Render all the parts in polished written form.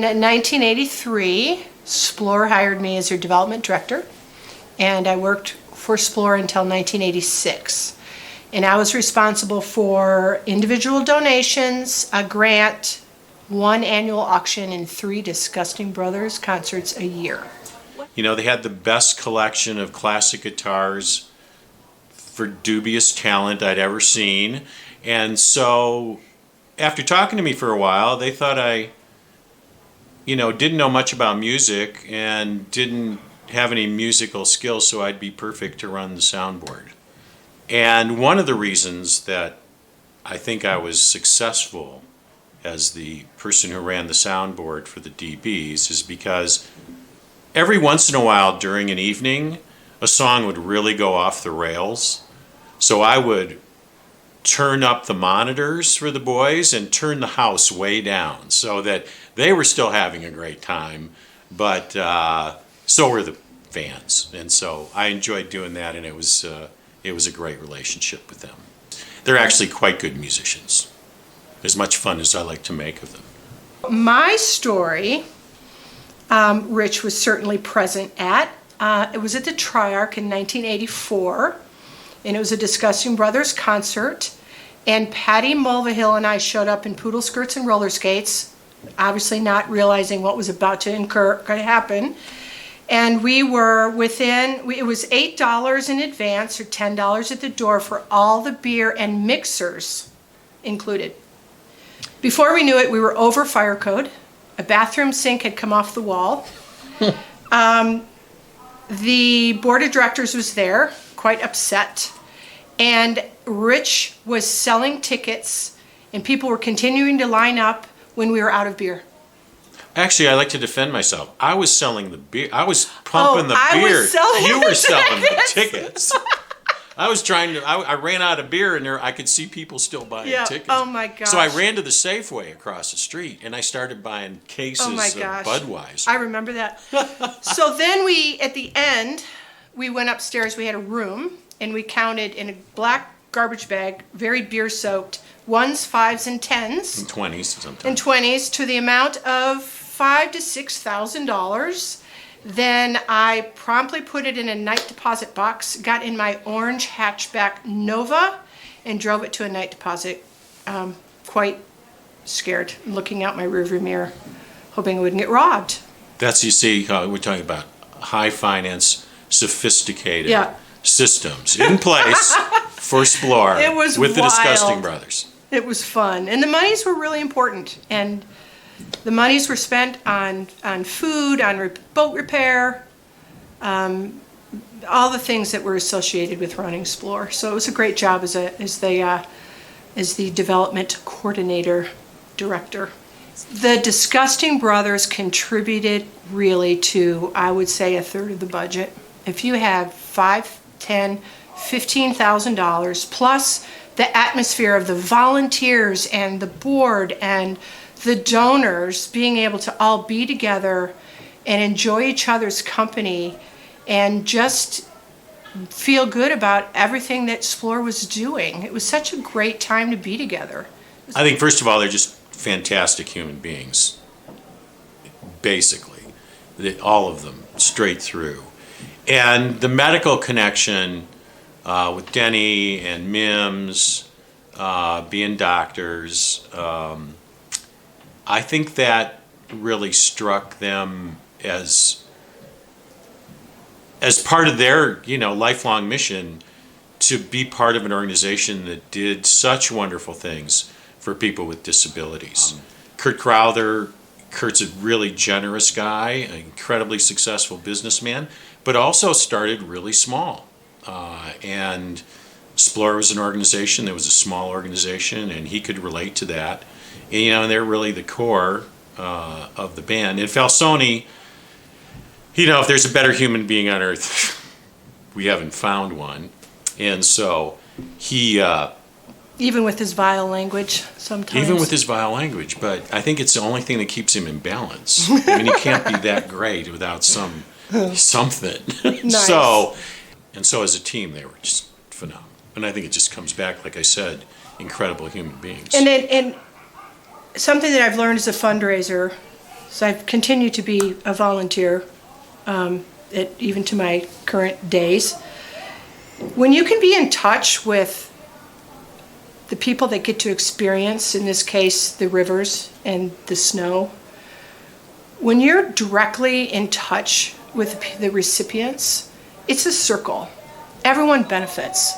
in 1983, Splore hired me as their development director, and I worked for Splore until 1986. And I was responsible for individual donations, a grant, one annual auction, and 3 Disgusting Brothers concerts a year. You know, they had the best collection of classic guitars for dubious talent I'd ever seen. And so after talking to me for a while, they thought I, didn't know much about music and didn't have any musical skills, so I'd be perfect to run the soundboard. And one of the reasons that I think I was successful as the person who ran the soundboard for the DBs is because every once in a while during an evening, a song would really go off the rails. So I would turn up the monitors for the boys and turn the house way down so that they were still having a great time, but so were the fans. And so I enjoyed doing that, and it was a great relationship with them. They're actually quite good musicians, as much fun as I like to make of them. My story, Rich was certainly present at. It was at the Triarch in 1984, and it was a Disgusting Brothers concert. And Patty Mulvihill and I showed up in poodle skirts and roller skates, obviously not realizing what was about to happen. And we were it was $8 in advance or $10 at the door for all the beer and mixers included. Before we knew it, we were over fire code. A bathroom sink had come off the wall. The board of directors was there, quite upset. And Rich was selling tickets, and people were continuing to line up when we were out of beer. Actually, I like to defend myself. I was selling the beer. I was pumping the I beer. was selling You the were selling the tickets. tickets. I ran out of beer, and I could see people still buying tickets. Oh my gosh. So I ran to the Safeway across the street, and I started buying cases of Budweiser. I remember that. So then at the end, we went upstairs. We had a room, and we counted in a black garbage bag, very beer soaked, 1s, 5s, and 10s. And 20s sometimes. And 20s to the amount of $5,000 to $6,000. Then I promptly put it in a night deposit box, got in my orange hatchback Nova, and drove it to a night deposit. Quite scared, looking out my rearview mirror, hoping I wouldn't get robbed. That's, you see, we're talking about high finance, sophisticated systems in place for Splore. It was with the wild. Disgusting Brothers. It was fun, and the monies were really important. And the monies were spent on food, on boat repair, all the things that were associated with running Splore. So it was a great job as the development coordinator director. The Disgusting Brothers contributed really to, I would say, 1/3 of the budget. If you had $5,000, $10,000, $15,000 plus the atmosphere of the volunteers and the board and the donors being able to all be together and enjoy each other's company and just feel good about everything that Splore was doing. It was such a great time to be together. I think, first of all, they're just fantastic human beings, basically. All of them, straight through. And the medical connection with Denny and Mims, being doctors, I think that really struck them as part of their, lifelong mission to be part of an organization that did such wonderful things for people with disabilities. Kurt Crowther, Kurt's a really generous guy, an incredibly successful businessman, but also started really small. And Splore was an organization that was a small organization, and he could relate to that. And they're really the core of the band. And Falsone, if there's a better human being on earth, we haven't found one. And so he... even with his vile language sometimes. Even with his vile language, but I think it's the only thing that keeps him in balance. I mean, he can't be that great without something. Nice. So as a team, they were just phenomenal. And I think it just comes back, like I said, incredible human beings. And something that I've learned as a fundraiser So I've continued to be a volunteer, even to my current days. When you can be in touch with the people that get to experience, in this case, the rivers and the snow, when you're directly in touch with the recipients, it's a circle. Everyone benefits.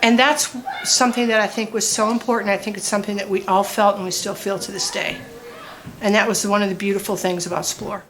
And that's something that I think was so important. I think it's something that we all felt and we still feel to this day. And that was one of the beautiful things about Splore.